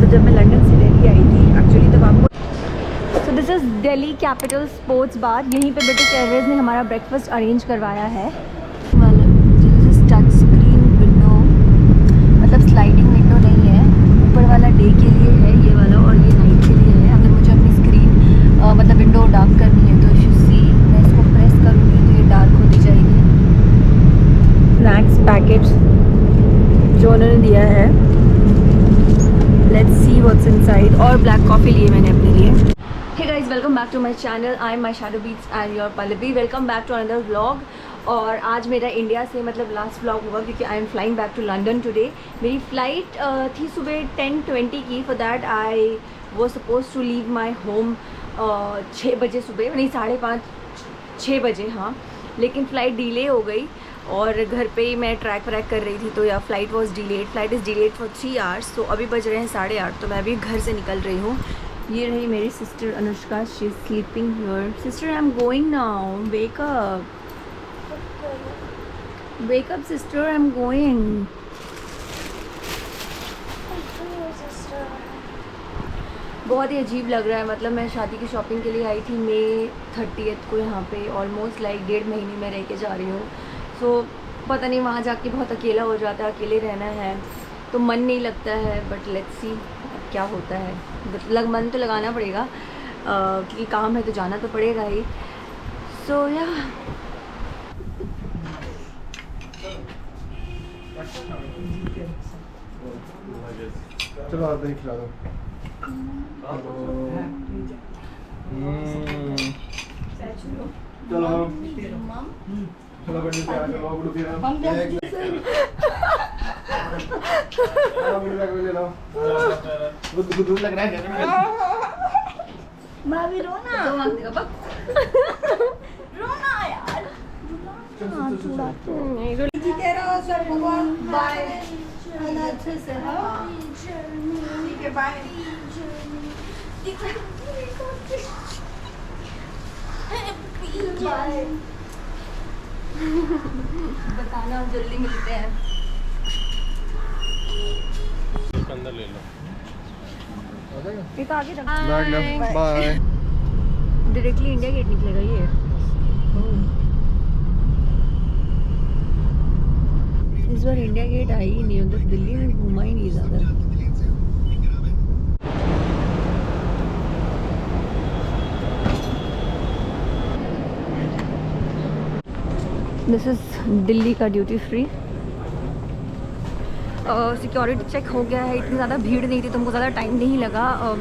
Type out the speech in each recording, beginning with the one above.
तो जब मैं लंदन से दिल्ली आई थी एक्चुअली तब आपको। सो this is Delhi capital sports bar. यहीं पे ब्रिटिश एयरवेज़ ने हमारा ब्रेकफास्ट अरेंज करवाया है। टच स्क्रीन विंडो, मतलब स्लाइडिंग विंडो नहीं है, ऊपर वाला डे के लिए है ये वाला और ये नाइट के लिए है। अगर मुझे अपनी स्क्रीन मतलब विंडो डार्क करनी है तो यू सी मैं इसको प्रेस करूँगी तो ये डार्क होती जाएगी। स्नैक्स पैकेट्स जो उन्होंने दिया है, लेट्स सी व्हाट्स इनसाइड। और ब्लैक कॉफ़ी लिए मैंने अपने लिए। Hey guys, welcome back to my channel. I am my shadow beats and your Pallavi. Welcome back to another vlog. और आज मेरा इंडिया से मतलब लास्ट व्लॉग होगा क्योंकि I am flying back to London today. मेरी फ़्लाइट थी सुबह 10:20 की। For that I was suppose to leave my home 6 बजे सुबह, नहीं 5:30 6 बजे, हाँ। लेकिन फ़्लाइट डिले हो गई और घर पे ही मैं ट्रैक व्रैक कर रही थी तो या flight was delayed. Flight is delayed for 3 hours. तो अभी बज रहे हैं 8:30, तो मैं अभी घर से निकल रही हूँ। ये रही मेरी sister Anushka, she is sleeping here. Sister, I am going now, wake up, wake up sister, I am going. बहुत ही अजीब लग रहा है, मतलब मैं शादी की शॉपिंग के लिए आई थी May 30 को यहाँ पे। ऑलमोस्ट लाइक 1.5 महीने में रह के जा रही हूँ। सो पता नहीं, वहाँ जाके बहुत अकेला हो जाता है, अकेले रहना है तो मन नहीं लगता है। बट लेट्स सी क्या होता है। मन तो लगाना पड़ेगा क्योंकि काम है तो जाना तो पड़ेगा ही। सो या चलो आप देख लो। चलो चलो बड़ी प्यार चलो गुड फिर हम ले लो। गुड लग रहा है। भाभी रोना रोना यार, जीते रहो सब भगवान। बाय, अच्छे से। हाँ ठीक है, बाय। बताना, जल्दी मिलते हैं। अंदर ले लो। ये तो आगे रख। बाय। डायरेक्टली इंडिया गेट निकलेगा ये। इस बार इंडिया गेट आई ही नहीं, उधर दिल्ली में घूमा ही नहीं ज़्यादा। दिस इज़ दिल्ली का ड्यूटी फ्री। सिक्योरिटी चेक हो गया है, इतनी ज़्यादा भीड़ नहीं थी, तुमको ज़्यादा टाइम नहीं लगा।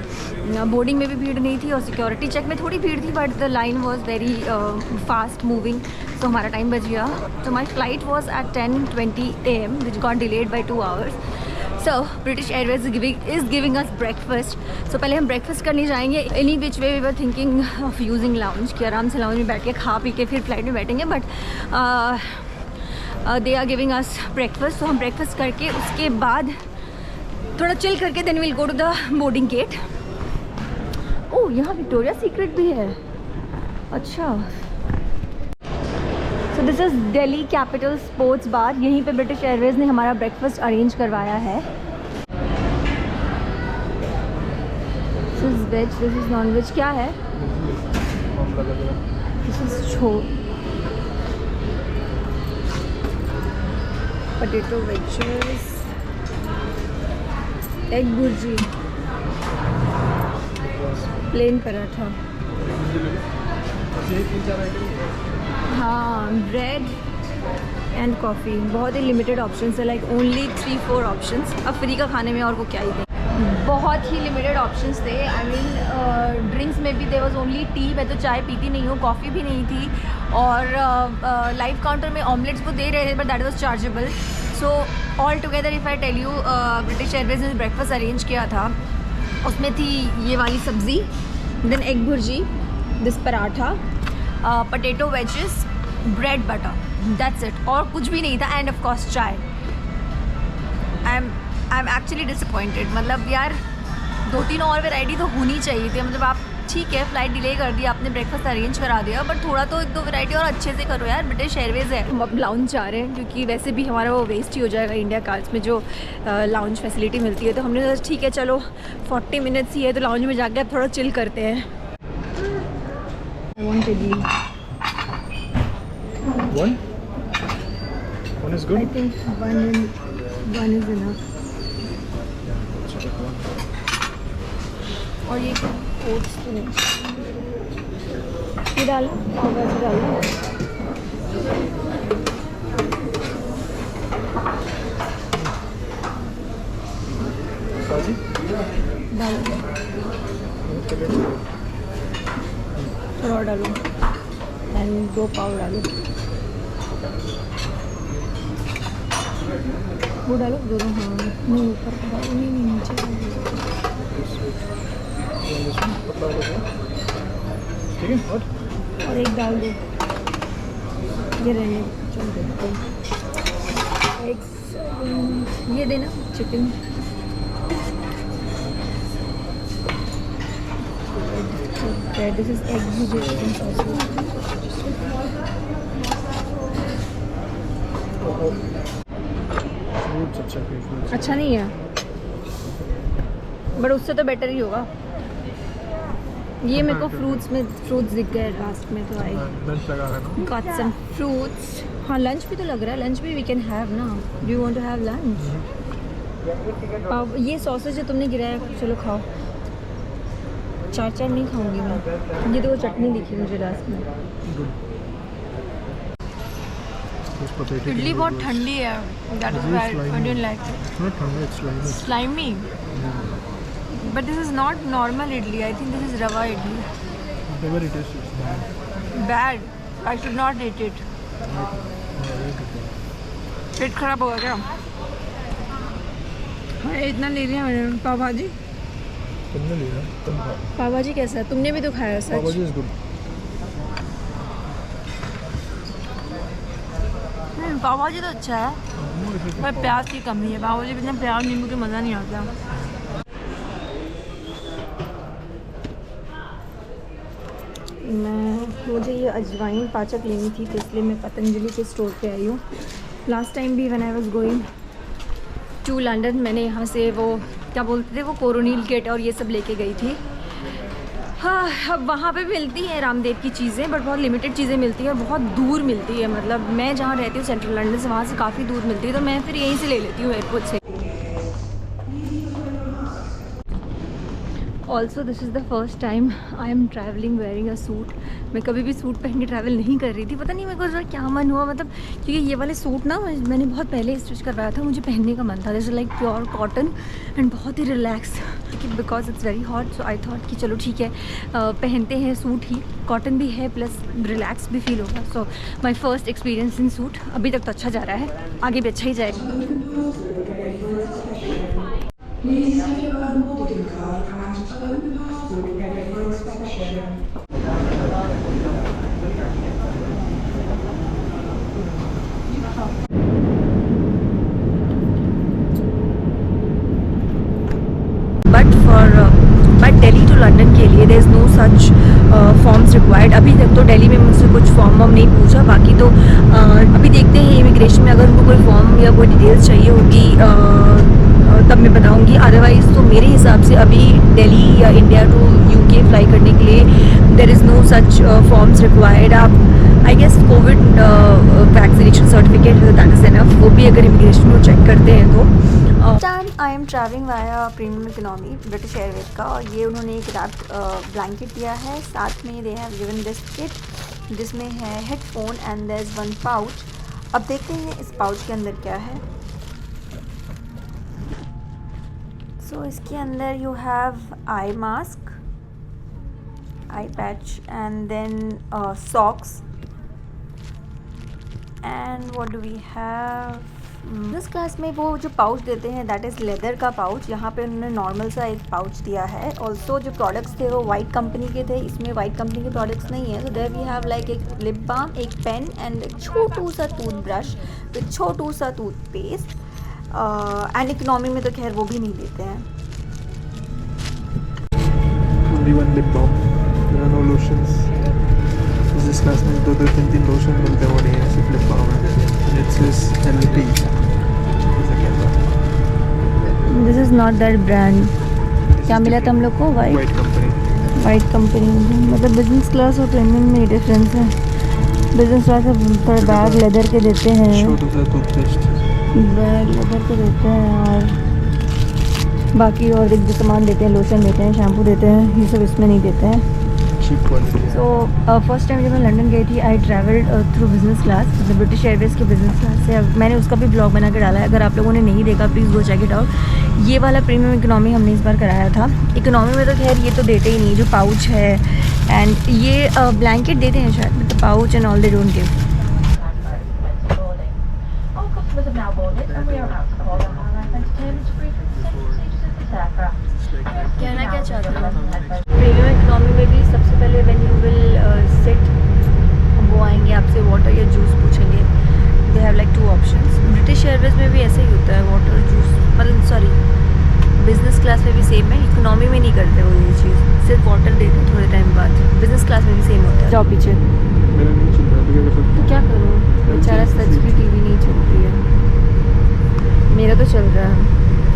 बोर्डिंग में भी भीड़ नहीं थी और सिक्योरिटी चेक में थोड़ी भीड़ थी, but the line was very fast moving, so हमारा टाइम बच गया। तो my flight was at 10:20 AM which got delayed by 2 hours. So British Airways is giving us breakfast. So पहले हम ब्रेकफास्ट करने जाएंगे। Any which way we were thinking of using lounge, कि आराम से लाउंज में बैठ के खा पी के फिर फ्लाइट में बैठेंगे, but they are giving us breakfast. तो हम ब्रेकफास्ट करके उसके बाद थोड़ा चिल करके then will go to the boarding gate. ओह, यहाँ विक्टोरिया सीक्रेट भी है। अच्छा, so this is Delhi capital sports bar. यहीं पे ब्रिटिश एयरवेज़ ने हमारा ब्रेकफास्ट अरेंज करवाया है। This is veg, this is non veg. क्या है? दिस इज़ छोट potato wedges, egg bhurji, plain paratha, हाँ, ब्रेड एंड कॉफ़ी। बहुत ही लिमिटेड ऑप्शंस है, लाइक ओनली 3-4 ऑप्शंस। अब फ्री का खाने में और को क्या ही दें। बहुत ही लिमिटेड ऑप्शंस थे। आई मीन ड्रिंक्स में भी देयर वाज ओनली टी। मैं तो चाय पीती नहीं हूँ, कॉफ़ी भी नहीं थी। और लाइव काउंटर में ऑमलेट्स वो दे रहे थे but that was chargeable. So all together if I tell you, British Airways ने ब्रेकफास्ट अरेंज किया था, उसमें थी ये वाली सब्ज़ी, then egg bhurji, this paratha, potato wedges, bread butter, that's it. और कुछ भी नहीं था। And of course chai. I am actually disappointed. मतलब यार 2-3 और वैरायटी तो होनी चाहिए थी। मतलब आप ठीक है फ़्लाइट डिले कर दी आपने, ब्रेकफास्ट अरेंज करा दिया, बट थोड़ा तो एक दो वैरायटी और अच्छे से करो यार। ब्रिटिश एयरवेज़ है। हम अब लाउंज जा रहे हैं क्योंकि वैसे भी हमारा वो वेस्ट ही हो जाएगा इंडिया कार्ड्स में जो लाउंज फैसिलिटी मिलती है। तो हमने सोचा ठीक है चलो 40 मिनट्स ही है तो लाउंज में जाके अब थोड़ा चिल करते हैं। I want idli. One is good. I think one is enough. और ये ओट्स तो नहीं, ये डालो, पाव भाजी डालो। Saji? डालो थोड़ा और डालो एंड 2 पाव डालो, वो डालो दोनों। हाँ नहीं ऊपर का डालो, नहीं नीचे डालो। ठीक है। और एक डाल दो, ये रहने चल देते हैं। ये देना chicken. This is egg chicken sauce. अच्छा नहीं है बट उससे तो बेटर ही होगा। ये मेरे को फ्रूट्स दिख गए लास्ट में तो आई लंच लगा है ना। Got some fruits. हाँ लंच भी तो लग रहा है, लंच भी वी कैन हैव ना। Do you want to have lunch? ये सॉसेज जो तुमने गिराया चलो खाओ। 4 नहीं खाऊंगी मैं, ये तो वो चटनी दिखी मुझे लास्ट में। इडली बहुत ठंडी है, that is why I don't like it. Not ठंडा, it's slimy, but this is not normal idli. I think this is rava idli. whatever it is, it's Bad. I should not eat it. पेट खराब होगा क्या? हाँ इतना ले लिया मैंने। पाव भाजी तुमने लिया, तुम खाओ। पाव भाजी कैसा है? तुमने भी तो खाया सच। पाव भाजी इज गुड। पाव भाजी तो अच्छा है पर प्याज की कमी है। पाव भाजी बिना प्याज नींबू के मज़ा नहीं आता। मुझे ये अजवाइन पाचक लेनी थी तो इसलिए मैं पतंजलि के स्टोर पे आई हूँ। लास्ट टाइम भी when I was going to London मैंने यहाँ से वो क्या बोलते थे वो कोरोनिल किट और ये सब लेके गई थी। हाँ अब वहाँ पे मिलती हैं रामदेव की चीज़ें बट बहुत लिमिटेड चीज़ें मिलती हैं और बहुत दूर मिलती है। मतलब मैं जहाँ रहती हूँ सेंट्रल लंदन से, वहाँ से काफ़ी दूर मिलती है तो मैं फिर यहीं से ले लेती हूँ एयरपोर्ट से। Also this is the first time I am travelling wearing a suit. मैं कभी भी सूट पहन के ट्रैवल नहीं कर रही थी, पता नहीं मेरे को क्या मन हुआ। मतलब क्योंकि ये वाले सूट ना मैंने बहुत पहले स्टिच करवाया था, मुझे पहनने का मन था। This is like pure cotton and बहुत ही relax because it's very hot. So I thought कि चलो ठीक है पहनते हैं सूट ही, कॉटन भी है प्लस रिलैक्स भी फील होगा। So my first experience in suit. अभी तक तो अच्छा जा रहा है, आगे भी अच्छा ही जाएगा। बट दिल्ली टू लंदन के लिए there is no such forms required. अभी तक तो दिल्ली में मुझसे कुछ फॉर्म वॉर्म नहीं पूछा, बाकी तो अभी देखते हैं इमिग्रेशन में अगर उनको कोई फॉर्म या कोई डिटेल्स चाहिए होगी तब मैं बताऊंगी। अदरवाइज़ तो मेरे हिसाब से अभी दिल्ली या इंडिया टू यूके फ्लाई करने के लिए there is no such forms required. आप I guess covid vaccination certificate that is enough, वो भी अगर इमिग्रेशन को चेक करते हैं तो। Time I am travelling via premium economy British Airways का, और ये उन्होंने एक रैप्ड ब्लैंकेट दिया है। साथ में they have given this kit जिसमें है headphone and there is 1 pouch. अब देखते हैं इस पाउच के अंदर क्या है। सो इसके अंदर you have eye mask, eye patch and then socks and what do we have. Business class में वो जो पाउच देते हैं दैट इज़ लेदर का पाउच। यहाँ पे उन्होंने नॉर्मल सा एक पाउच दिया है। ऑल्सो जो प्रोडक्ट्स थे वो वाइट कंपनी के थे, इसमें वाइट कंपनी के प्रोडक्ट्स नहीं है। So there we have like एक लिप बाम, एक पेन एंड एक छोटू सा टूथब्रश विथ छोटू सा टूथपेस्ट। एंड इकोनॉमी में तो खैर वो भी नहीं देते हैं। only one lip balm. There are no lotions. Business class में 2-3 लोशन मिलते हैं, वो नहीं है, सिर्फ लिप बाम है. And it says LP. जैसा कहता है. This is not that brand. क्या मिला था हम लोग को? White company. White company. मतलब बिजनेस क्लास और प्रीमियम में डिफरेंस है. बिजनेस क्लास में थोड़ा बैग लेदर के देते हैं, Show to the toothpaste. Bag leather के देते हैं, और बाकी और एक जो सामान देते हैं, लोशन देते हैं, शैम्पू देते हैं, ये सब इसमें नहीं देते हैं. Cheap quality. So first time जब मैं लंदन गई थी, I travelled through business class, मतलब ब्रिटिश एयरवेज़ के बिजनेस क्लास से. मैंने उसका भी ब्लॉग बना के डाला है, अगर आप लोगों ने नहीं देखा please go check it out. ये वाला प्रीमियम इकोनॉमी हमने इस बार कराया था. इकोनॉमी में तो खैर ये तो देते ही नहीं, जो पाउच है एंड ये ब्लैंकेट देते हैं शायद, but pouch and all they don't give. कहना क्या चाहते हो? प्रीमियम इकोनॉमी में भी सबसे पहले व्हेन यू विल सिट, वो आएंगे आपसे वाटर या जूस पूछेंगे. They have like 2 options. British Airways में भी ऐसे ही होता है, वाटर जूस. मतलब सॉरी, बिजनेस क्लास में भी सेम है, इकोनॉमी में नहीं करते वो ये चीज़, सिर्फ वाटर देते हैं थोड़े टाइम बाद. बिजनेस क्लास में भी सेम होता है. जाओ पीछे. मेरा नहीं चल रहा, क्या कर सकते तो क्या करूँ बेचारा, सच भी टीवी नहीं चल रही है. मेरा तो चल रहा है.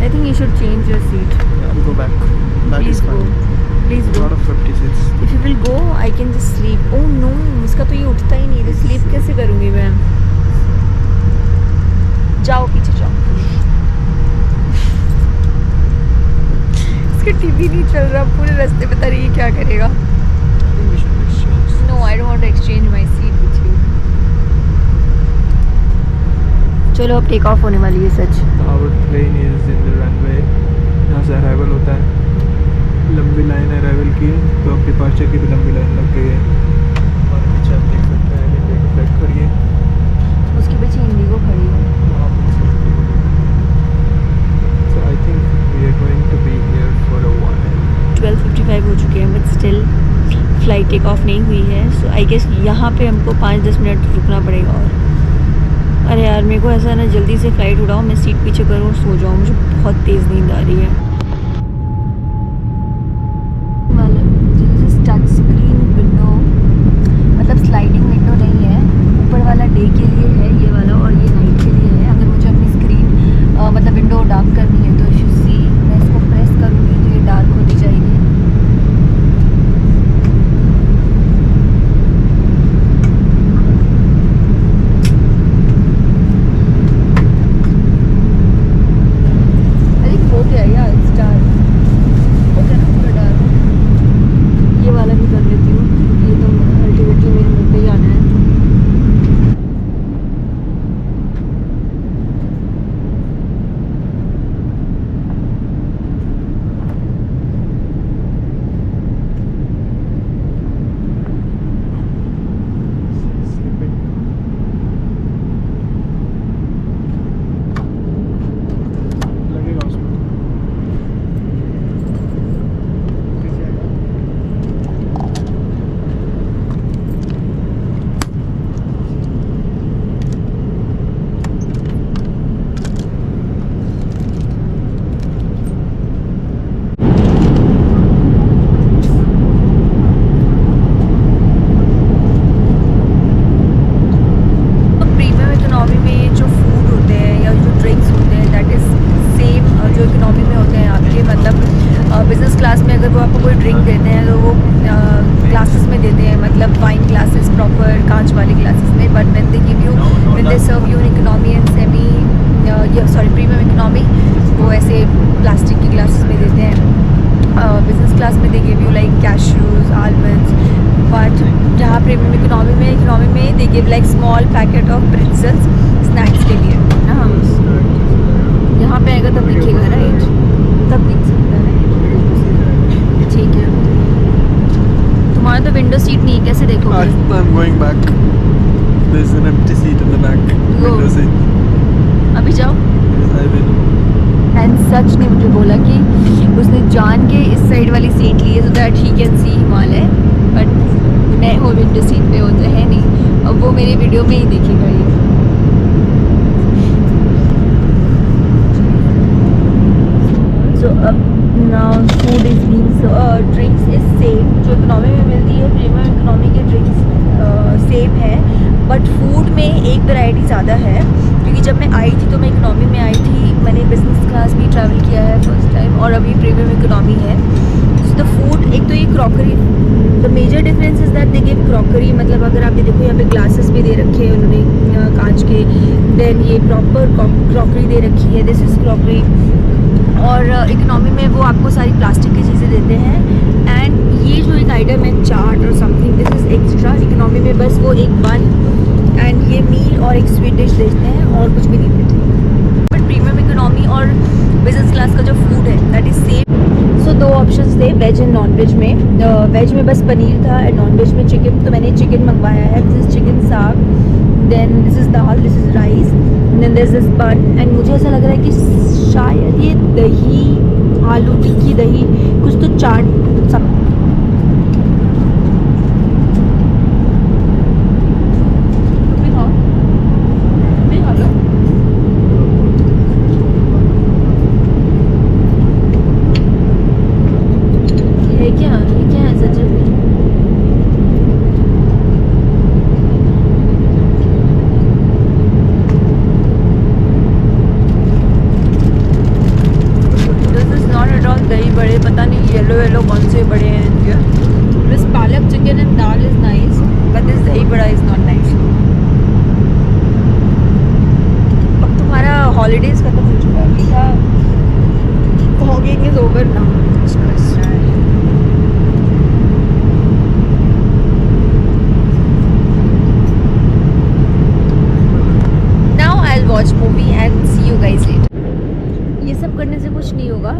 I think you should change your seat. I'll go back. Back please is go, fine. Please A go. lot of empty seats. If you will go I can just sleep. Oh no, इसका तो ये उठता ही नहीं, तो sleep कैसे करूँगी मैं? जाओ पीछे जाओ. इसका टीवी नहीं चल रहा, पूरे रास्ते बता रही है क्या करेगा. I think we should exchange. No, I don't want to exchange my seat with you. चलो अब टेक ऑफ होने वाली है सच. Our plane is in the runway. यहाँ से अराइवल होता है. लंबी लाइन अराइवल की, तो अब डिपार्चर की भी लंबी लाइन लग गई है. और पीछे आप देख सकते हैं इंडिया की फ्लाइट खड़ी है. उसके पीछे इंडिगो खड़ी है. So I think we are going to be here for a while. 12:55 हो चुके हैं, but still flight take off नहीं हुई है. सो आई गेस यहाँ पे हमको 5-10 मिनट रुकना पड़ेगा. और अरे यार, मेरे को ऐसा ना जल्दी से फ़्लाइट उड़ाओ, मैं सीट पीछे करूँ, सो जाऊँ, मुझे बहुत तेज़ नींद आ रही है. टच स्क्रीन विंडो, मतलब स्लाइडिंग विंडो नहीं है. ऊपर वाला डे के लिए है ये वाला, और ये नाइट के लिए है. अगर मुझे अपनी स्क्रीन मतलब विंडो डार्क करनी है तो यू सी, मैं इसको प्रेस करूँगी तो ये डार्क होती जाएगी. I'm going back. There's an empty seat in the back. Window seat. अभी जाओ. Yes, I will. And such ने मुझे बोला कि उसने जान के इस साइड वाली सीट ली है so that he can see Himalaya, but मैं वो विंडो सीट पे होता है नहीं. अब वो मेरी वीडियो में ही देखेगा ये. सो अब now food is being drinks is same. जो इकोनॉमी में मिलती है, प्रीमियम इकोनॉमी के ड्रिंक्स सेम है, बट फूड में एक वैरायटी ज़्यादा है। क्योंकि जब मैं आई थी तो मैं इकोनॉमी में आई थी, मैंने बिजनेस क्लास भी ट्रैवल किया है फर्स्ट टाइम, और अभी प्रीमियम इकोनॉमी है। सो द फूड, एक तो ये crockery, the major difference is that they give crockery, मतलब अगर आप देखो यहाँ पे ग्लासेस भी दे रखे हैं उन्होंने कांच के, देन ये प्रॉपर क्रॉकरी दे रखी है, दिस इज़ क्रॉकरी। और इकोनॉमी में वो आपको सारी प्लास्टिक की चीज़ें देते हैं। एंड ये जो एक आइटम है चाट और something, this is extra. Economy में बस वो एक बन एंड ये मील और एक स्वीट डिश देते हैं और कुछ भी नहीं देते। बट प्रीमियम इकोनॉमी और बिजनेस क्लास का जो फूड है that is same. So 2 options थे वेज एंड नॉन वेज में। वेज में बस पनीर था एंड नॉन वेज में चिकन, तो मैंने चिकन मंगवाया है। This is chicken saag, then this is dal, this is rice, then this is bun. And मुझे ऐसा लग रहा है कि शायद ये दही, आलू टिक्की दही, कुछ तो चाट सब। येलो कौन से बड़े हैं इनके। दिस पालक chicken and dal is nice, but this दही बड़ा इज़ नॉट नाइस। अब तुम्हारा हॉलीडेज खत्म हो चुका है, मीठा hogging is over now. Now I will watch movie and see you guys later. ये सब करने से कुछ नहीं होगा।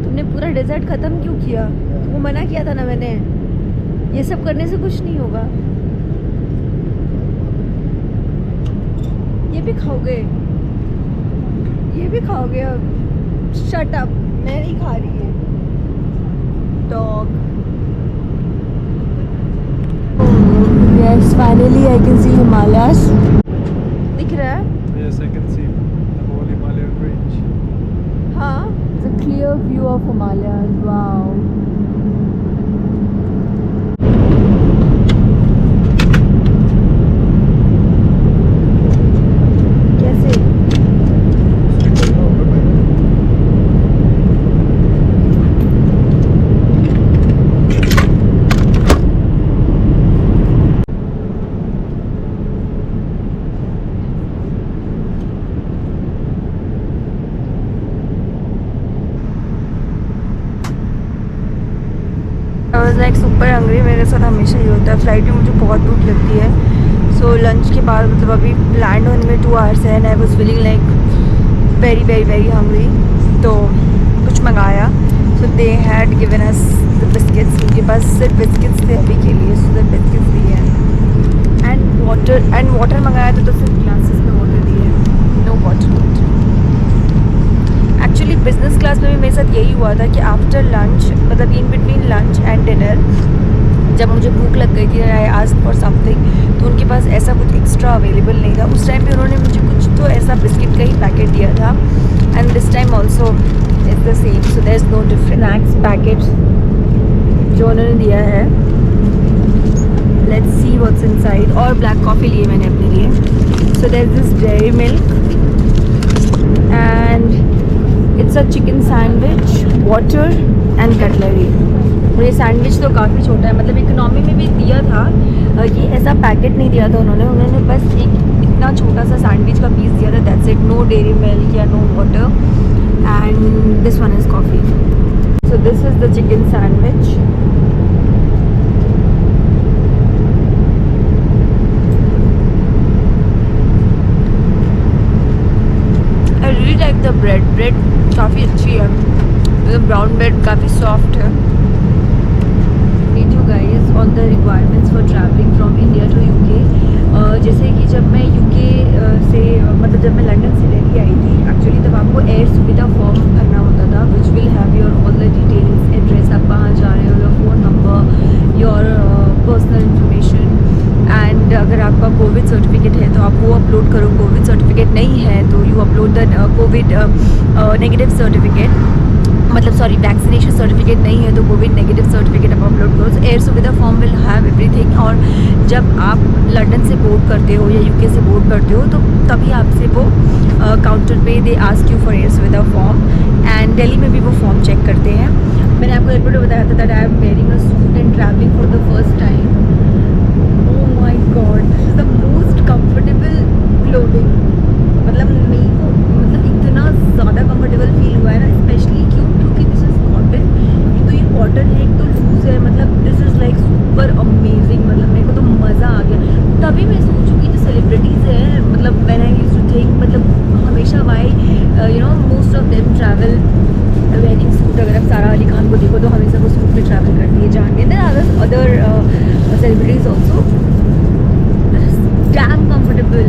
तुमने पूरा डेजर्ट ख़त्म क्यों किया? वो मना किया था ना मैंने, ये सब करने से कुछ नहीं होगा। ये भी खाओगे, ये भी खाओगे? अब शट अप, मैं नहीं खा रही है। Dog. Yes, finally I can see Himalayas. दिख रहा है? Yes, I can see the whole Himalayan range. हाँ, it's a clear view of Himalayas. Wow. कैसे? I was like super hungry. मेरे साथ हमेशा ही होता है, फ्लाइट में मुझे बहुत भूख लगती है। सो लंच के बाद, मतलब अभी लैंड होने में 2 आवर्स है, and I was feeling like very very very hungry. तो कुछ मंगाया। So they had given us the biscuits, उनके पास सिर्फ बिस्किट्स थे अभी के लिए, सो द बिस्किट्स दिए हैं। एंड वाटर मंगाया था तो सिर्फ ग्लासेस में वाटर दिए, no water. Actually business class में भी मेरे साथ यही हुआ था कि आफ्टर लंच, मतलब in between lunch and dinner, जब मुझे भूख लग गई थी, आई आस्क्ड फॉर समथिंग, तो उनके पास ऐसा कुछ एक्स्ट्रा अवेलेबल नहीं था। उस टाइम पे उन्होंने मुझे कुछ तो ऐसा बिस्किट का ही पैकेट दिया था, and this time also is the same, so there is no difference. Snacks packet जो उन्होंने दिया है, लेट्स सी व्हाट्स इनसाइड। और ब्लैक कॉफ़ी लिए मैंने अपने लिए। So there is this Dairy Milk and it's a chicken sandwich, water and cutlery. और ये सैंडविच तो काफ़ी छोटा है, मतलब इकोनॉमी में भी दिया था, ये ऐसा पैकेट नहीं दिया था उन्होंने बस एक इतना छोटा सा सैंडविच का पीस दिया था, that's it. No dairy milk या no water, and this one is coffee. So this is the chicken sandwich. I really like the bread काफ़ी अच्छी है, मतलब ब्राउन ब्रेड काफ़ी सॉफ्ट है। Need you guys on the requirements for travelling from India to UK. जैसे कि जब मैं यूके से, मतलब जब मैं लंदन से दिल्ली आई थी, एक्चुअली तब आपको एयर सुविधा फॉर्म भरना होता था, which will have your all the details, address, आप कहाँ जा रहे हो, your phone number, your personal information, and अगर आपका कोविड सर्टिफिकेट है तो आप वो अपलोड करो, कोविड सर्टिफिकेट नहीं है तो you upload the Covid negative certificate. मतलब सॉरी वैक्सीनेशन सर्टिफिकेट नहीं है तो कोविड नेगेटिव सर्टिफिकेट आप अपलोड करो। एयर सुविधा फॉर्म विल हैव एवरीथिंग। और जब आप लंदन से बोर्ड करते हो या यूके से बोर्ड करते हो तो तभी आपसे वो काउंटर पे they ask you for air सुविधा फॉर्म, एंड दिल्ली में भी वो फॉर्म चेक करते हैं। मैंने आपको एयरपोर्ट में बताया था that I am wearing a suit and travelling for the first time. Oh my God, this is the most comfortable clothing. मतलब मेरे को मतलब इतना ज़्यादा कंफर्टेबल फील हुआ है ना, स्पेशली क्योंकि दिस इज़ कॉटन। एक तो ये कॉटन है, एक तो लूज़ है, मतलब this is like super amazing. मतलब मेरे को तो मज़ा आ गया। तभी मैं सोचूँ कि जो सेलिब्रिटीज़ हैं, मतलब when I used to think, मतलब हमेशा why you know most of them travel wearing suit. अगर आप सारा अली खान को देखो तो हमेशा वो सूट में ट्रैवल करती है, जानती है। Other celebrities also dam comfortable.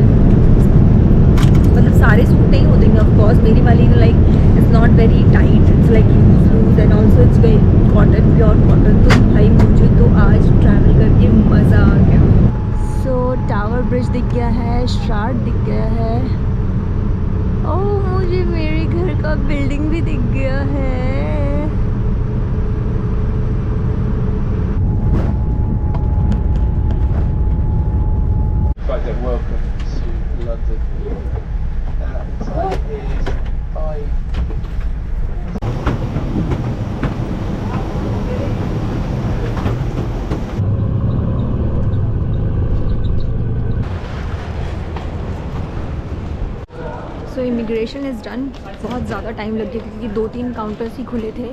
मतलब सारे सूट नहीं होते हैं ऑफकोर्स, मेरी वाली like it's not very tight, it's like loose and also it's very cotton, pure cotton. तो भाई मुझे तो आज ट्रैवल करके मज़ा आ गया। सो टावर ब्रिज दिख गया है, शार्ट दिख गया है, ओह मुझे मेरे घर का बिल्डिंग भी दिख गया है। Right then, welcome to London. Time is 5. So immigration is done. बहुत ज़्यादा टाइम लग गया क्योंकि 2-3 काउंटर्स ही खुले थे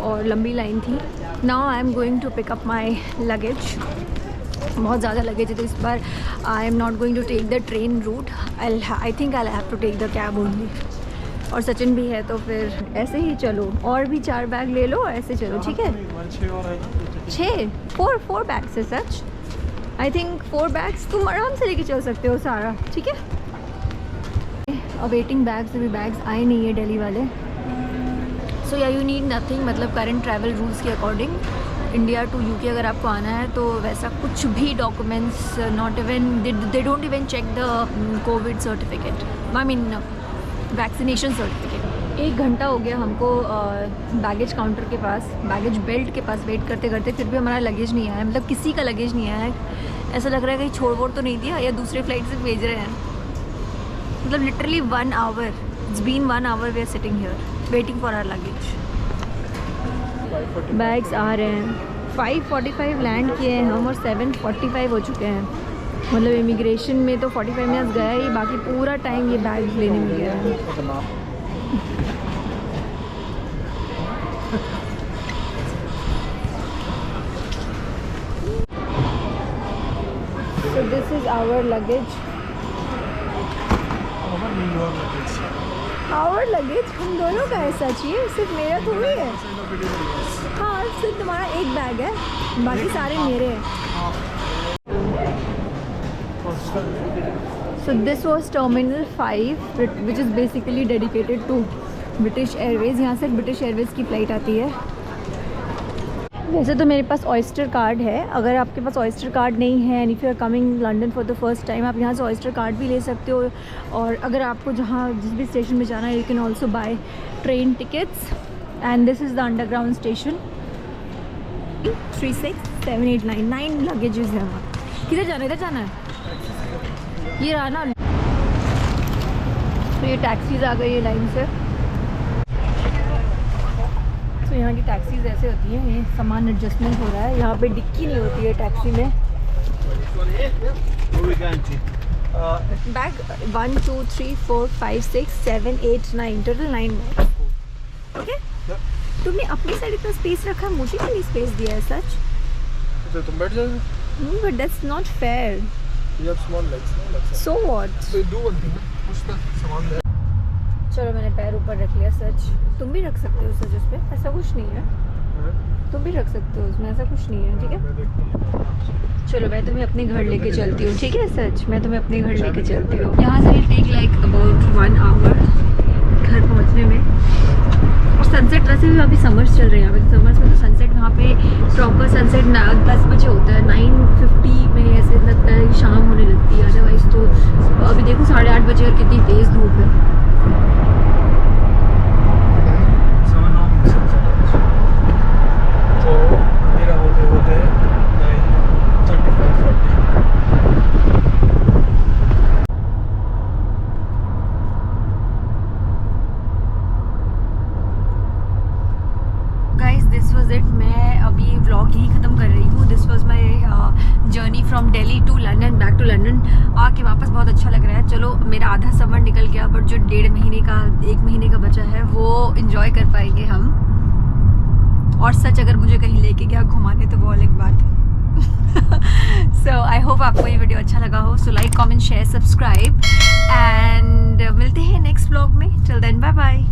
और लंबी लाइन थी। Now I am going to pick up my luggage. बहुत ज़्यादा लगेज है तो इस बार I am not going to take the train route, I think I have to take the cab only. और सचिन भी है तो फिर ऐसे ही चलो, और भी 4 बैग ले लो, ऐसे चलो, ठीक है। 4 बैग्स है सच, आई थिंक 4 बैग्स तुम आराम से लेके चल सकते हो सारा, ठीक है। अवेटिंग बैग्स, अभी बैग्स आए नहीं है दिल्ली वाले। So yeah you need nothing, मतलब करंट ट्रैवल रूल्स के अकॉर्डिंग इंडिया टू यूके अगर आपको आना है तो वैसा कुछ भी documents, not even they don't even check the covid certificate, I mean vaccination certificate. 1 घंटा हो गया हमको बैगेज काउंटर के पास, बैगेज बेल्ट के पास वेट करते करते, फिर भी हमारा लगेज नहीं आया। मतलब किसी का लगेज नहीं आया है, ऐसा लग रहा है कहीं छोड़ वोड़ तो नहीं दिया या दूसरे फ्लाइट से भेज रहे हैं। मतलब literally 1 hour, it's been 1 hour we are sitting here waiting for our luggage. Bags आ रहे हैं, 5:45 लैंड किए हैं हम और 7:45 हो चुके हैं। मतलब इमिग्रेशन में तो 45 मिनट्स गया ही, बाकी पूरा टाइम ये बैग्स लेने में गया है। So this is our luggage. Our luggage हम दोनों का है सच, ये सिर्फ मेरा थोड़ी है। हाँ सिर्फ तुम्हारा एक बैग है, बाकी सारे मेरे हैं। So this was Terminal 5 which is basically dedicated to British Airways। यहाँ से British Airways की फ़्लाइट आती है। वैसे तो मेरे पास ऑयस्टर कार्ड है, अगर आपके पास ऑयस्टर कार्ड नहीं है and if you are coming London for the first time, आप यहाँ से ऑयस्टर कार्ड भी ले सकते हो। और अगर आपको जहाँ जिस भी स्टेशन में जाना है, you can also by train tickets. And this is the underground station. 3, 6, 7, 8, 9 luggages है हमारा। किधर जाना है? इधर जाना है, ये रहा ना। तो ये टैक्सीज़ आ गई है लाइन से। तो यहाँ की टैक्सीज़ ऐसे होती हैं, ये सामान एडजस्टमेंट हो रहा है। यहाँ पे डिक्की नहीं होती है टैक्सी में। Bag 1, 2, 3, 4, 5, 6, 7, 8, 9 total 9 bag. ओके, तुमने अपनी साइड इतना स्पेस रखा, मुझे क्यों नहीं स्पेस दिया है सच? तो तुम बैठ जाओ। But that's not fair. You have small legs. So what? So do one thing. Push the सामान there. चलो मैंने पैर ऊपर रख लिया सच। तुम भी रख सकते हो सच उस पर, ऐसा कुछ नहीं है। तुम भी रख सकते हो उसमें, ऐसा कुछ नहीं है, ठीक है। चलो मैं तुम्हें अपने घर लेके चलती हूँ, ठीक है सच, मैं तुम्हें अपने घर लेके चलती हूँ। यहाँ से will take like about 1 hour घर पहुँचने में। और सनसेट वैसे भी अभी समर्स चल रहे हैं, यहाँ पे समर्स में तो सनसेट वहाँ पे प्रॉपर सनसेट 10 बजे होता है, 9:50 में ऐसे लगता है कि शाम होने लगती है। अदरवाइज़ तो अभी देखो 8:30 बजे और कितनी तेज़ धूप है। Journey from Delhi to London, back to London. आके वापस बहुत अच्छा लग रहा है। चलो मेरा आधा समर निकल गया, बट जो 1.5 महीने का 1 महीने का बचा है वो इंजॉय कर पाएंगे हम। और सच अगर मुझे कहीं लेके गया घुमाने तो वो अलग बात है। सो आई होप आपको ये वीडियो अच्छा लगा हो। So like, comment, share, subscribe and मिलते हैं नेक्स्ट व्लॉग में। Till then bye bye.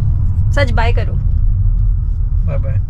सच बाय करो। Bye bye.